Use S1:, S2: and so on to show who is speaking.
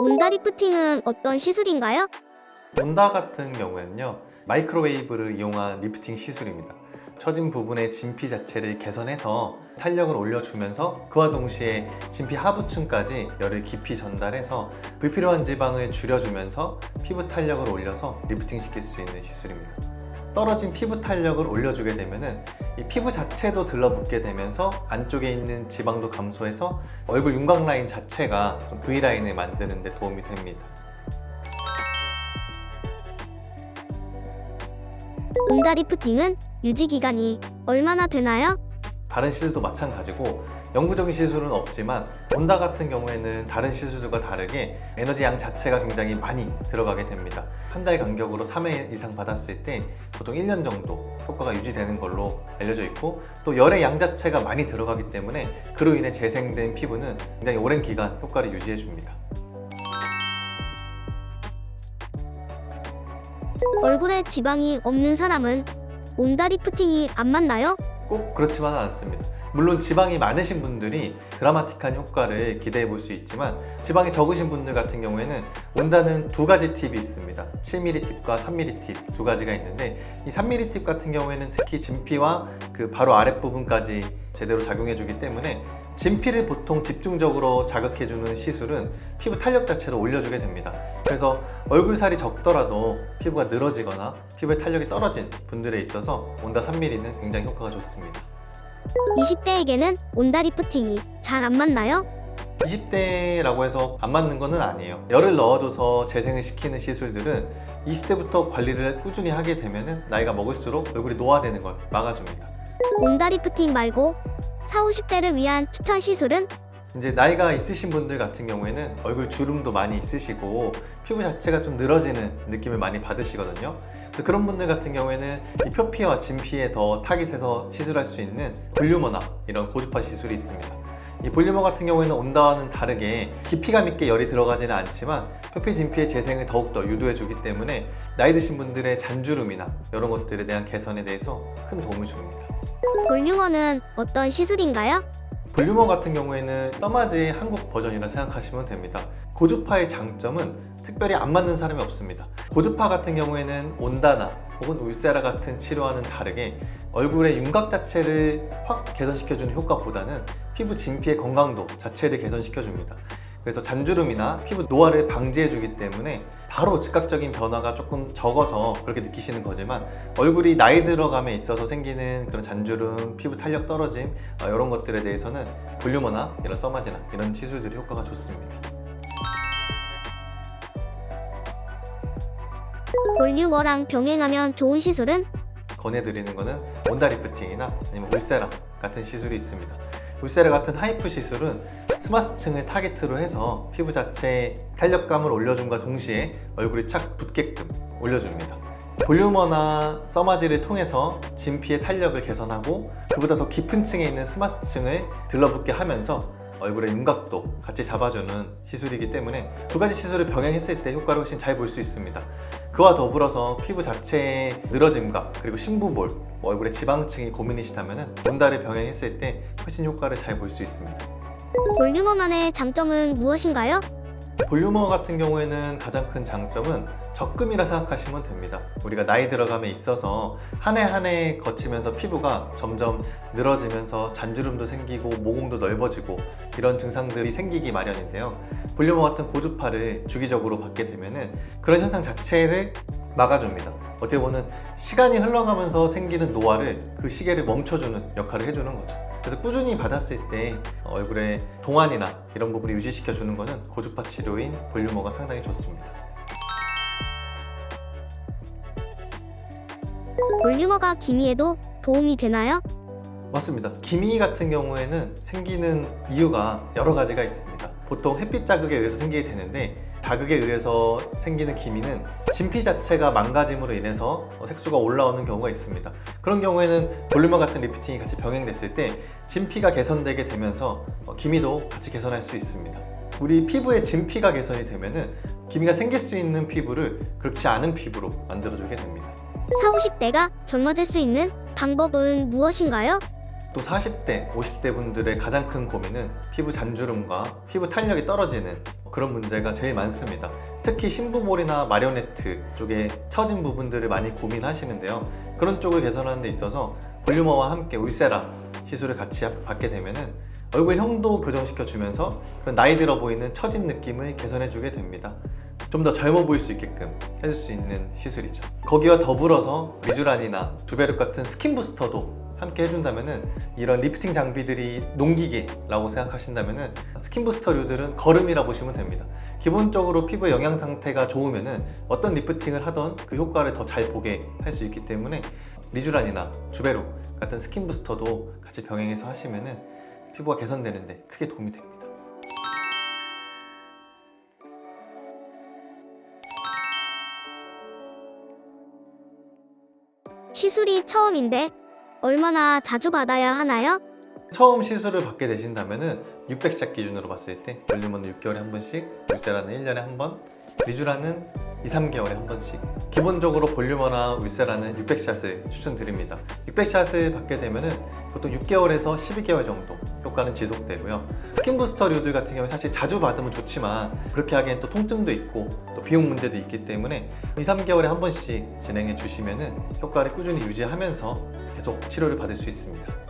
S1: 온다 리프팅은 어떤 시술인가요?
S2: 온다 같은 경우에는요, 마이크로웨이브를 이용한 리프팅 시술입니다. 처진 부분의 진피 자체를 개선해서 탄력을 올려주면서 그와 동시에 진피 하부층까지 열을 깊이 전달해서 불필요한 지방을 줄여주면서 피부 탄력을 올려서 리프팅 시킬 수 있는 시술입니다. 떨어진 피부 탄력을 올려주게 되면은 이 피부 자체도 들러붙게 되면서 안쪽에 있는 지방도 감소해서 얼굴 윤곽 라인 자체가 좀 V라인을 만드는 데 도움이 됩니다.
S1: 온다 리프팅은 유지 기간이 얼마나 되나요?
S2: 다른 시술도 마찬가지고 영구적인 시술은 없지만 온다 같은 경우에는 다른 시술들과 다르게 에너지 양 자체가 굉장히 많이 들어가게 됩니다. 한 달 간격으로 3회 이상 받았을 때 보통 1년 정도 효과가 유지되는 걸로 알려져 있고, 또 열의 양 자체가 많이 들어가기 때문에 그로 인해 재생된 피부는 굉장히 오랜 기간 효과를 유지해 줍니다.
S1: 얼굴에 지방이 없는 사람은 온다 리프팅이 안 맞나요?
S2: 꼭 그렇지만은 않습니다. 물론 지방이 많으신 분들이 드라마틱한 효과를 기대해 볼 수 있지만, 지방이 적으신 분들 같은 경우에는 온다는 두 가지 팁이 있습니다. 7mm 팁과 3mm 팁 두 가지가 있는데, 이 3mm 팁 같은 경우에는 특히 진피와 그 바로 아랫부분까지 제대로 작용해 주기 때문에 진피를 보통 집중적으로 자극해주는 시술은 피부 탄력 자체를 올려주게 됩니다. 그래서 얼굴살이 적더라도 피부가 늘어지거나 피부의 탄력이 떨어진 분들에 있어서 온다 3mm는 굉장히 효과가 좋습니다.
S1: 20대에게는 온다 리프팅이 잘 안 맞나요?
S2: 20대라고 해서 안 맞는 것은 아니에요. 열을 넣어줘서 재생을 시키는 시술들은 20대부터 관리를 꾸준히 하게 되면 나이가 먹을수록 얼굴이 노화되는 걸 막아줍니다.
S1: 온다 리프팅 말고 40, 50대를 위한 추천 시술은?
S2: 이제 나이가 있으신 분들 같은 경우에는 얼굴 주름도 많이 있으시고 피부 자체가 좀 늘어지는 느낌을 많이 받으시거든요. 그래서 그런 분들 같은 경우에는 이 표피와 진피에 더 타깃해서 시술할 수 있는 볼륨어나 이런 고주파 시술이 있습니다. 이 볼륨어 같은 경우에는 온다와는 다르게 깊이감 있게 열이 들어가지는 않지만 표피 진피의 재생을 더욱더 유도해 주기 때문에 나이 드신 분들의 잔주름이나 이런 것들에 대한 개선에 대해서 큰 도움을 줍니다.
S1: 볼륨어는 어떤 시술인가요?
S2: 볼륨어 같은 경우에는 써마지의 한국 버전이라 생각하시면 됩니다. 고주파의 장점은 특별히 안 맞는 사람이 없습니다. 고주파 같은 경우에는 온다나 혹은 울세라 같은 치료와는 다르게 얼굴의 윤곽 자체를 확 개선시켜주는 효과보다는 피부 진피의 건강도 자체를 개선시켜줍니다. 그래서 잔주름이나 피부 노화를 방지해주기 때문에 바로 즉각적인 변화가 조금 적어서 그렇게 느끼시는 거지만, 얼굴이 나이 들어감에 있어서 생기는 그런 잔주름, 피부 탄력 떨어짐 이런 것들에 대해서는 볼륨어나 이런 써마지나 이런 시술들이 효과가 좋습니다.
S1: 볼륨어랑 병행하면 좋은 시술은?
S2: 권해드리는 거는 온다 리프팅이나 아니면 울세라 같은 시술이 있습니다. 울세라 같은 하이프 시술은 스마스층을 타겟으로 해서 피부 자체의 탄력감을 올려줌과 동시에 얼굴이 착 붙게끔 올려줍니다. 볼륨어나 써마지를 통해서 진피의 탄력을 개선하고 그보다 더 깊은 층에 있는 스마스층을 들러붙게 하면서 얼굴의 윤곽도 같이 잡아주는 시술이기 때문에 두 가지 시술을 병행했을 때 효과를 훨씬 잘 볼 수 있습니다. 그와 더불어서 피부 자체의 늘어짐과 그리고 심부볼, 얼굴의 지방층이 고민이시다면 온다를 병행했을 때 훨씬 효과를 잘 볼 수 있습니다.
S1: 볼륨어만의 장점은 무엇인가요?
S2: 볼륨어 같은 경우에는 가장 큰 장점은 적금이라 생각하시면 됩니다. 우리가 나이 들어감에 있어서 한 해 한 해 거치면서 피부가 점점 늘어지면서 잔주름도 생기고 모공도 넓어지고 이런 증상들이 생기기 마련인데요. 볼륨어 같은 고주파를 주기적으로 받게 되면 그런 현상 자체를 막아줍니다. 어떻게 보면 시간이 흘러가면서 생기는 노화를 그 시계를 멈춰주는 역할을 해주는 거죠. 그래서 꾸준히 받았을 때 얼굴의 동안이나 이런 부분을 유지시켜주는 것은 고주파 치료인 볼륨어가 상당히 좋습니다.
S1: 볼륨어가 기미에도 도움이 되나요?
S2: 맞습니다. 기미 같은 경우에는 생기는 이유가 여러 가지가 있습니다. 보통 햇빛 자극에 의해서 생기게 되는데, 자극에 의해서 생기는 기미는 진피 자체가 망가짐으로 인해서 색소가 올라오는 경우가 있습니다. 그런 경우에는 볼륨어 같은 리프팅이 같이 병행됐을 때 진피가 개선되게 되면서 기미도 같이 개선할 수 있습니다. 우리 피부의 진피가 개선이 되면은 기미가 생길 수 있는 피부를 그렇지 않은 피부로 만들어주게 됩니다.
S1: 40, 50대가 젊어질 수 있는 방법은 무엇인가요?
S2: 또 40대, 50대 분들의 가장 큰 고민은 피부 잔주름과 피부 탄력이 떨어지는 그런 문제가 제일 많습니다. 특히 신부볼이나 마리오네트 쪽에 처진 부분들을 많이 고민하시는데요. 그런 쪽을 개선하는 데 있어서 볼륨어와 함께 울세라 시술을 같이 받게 되면은 얼굴형도 교정시켜 주면서 그런 나이 들어 보이는 처진 느낌을 개선해 주게 됩니다. 좀 더 젊어 보일 수 있게끔 해줄 수 있는 시술이죠. 거기와 더불어서 리쥬란이나 주베룩 같은 스킨 부스터도 함께 해준다면은 이런 리프팅 장비들이 농기계라고 생각하신다면은 스킨 부스터류들은 거름이라 보시면 됩니다. 기본적으로 피부의 영양 상태가 좋으면은 어떤 리프팅을 하던 그 효과를 더 잘 보게 할 수 있기 때문에 리쥬란이나 주베룩 같은 스킨 부스터도 같이 병행해서 하시면은 피부가 개선되는데 크게 도움이 됩니다.
S1: 시술이 처음인데 얼마나 자주 받아야 하나요?
S2: 처음 시술을 받게 되신다면은 600샷 기준으로 봤을 때 볼륨어는 6개월에 한 번씩, 울세라는 1년에 한 번, 리쥬란은 2, 3개월에 한 번씩. 기본적으로 볼륨어나 울세라는 600샷을 추천드립니다. 600샷을 받게 되면은 보통 6개월에서 12개월 정도 효과는 지속되고요. 스킨 부스터류들 같은 경우는 사실 자주 받으면 좋지만 그렇게 하기엔 또 통증도 있고 또 비용 문제도 있기 때문에 2, 3개월에 한 번씩 진행해 주시면은 효과를 꾸준히 유지하면서 계속 치료를 받을 수 있습니다.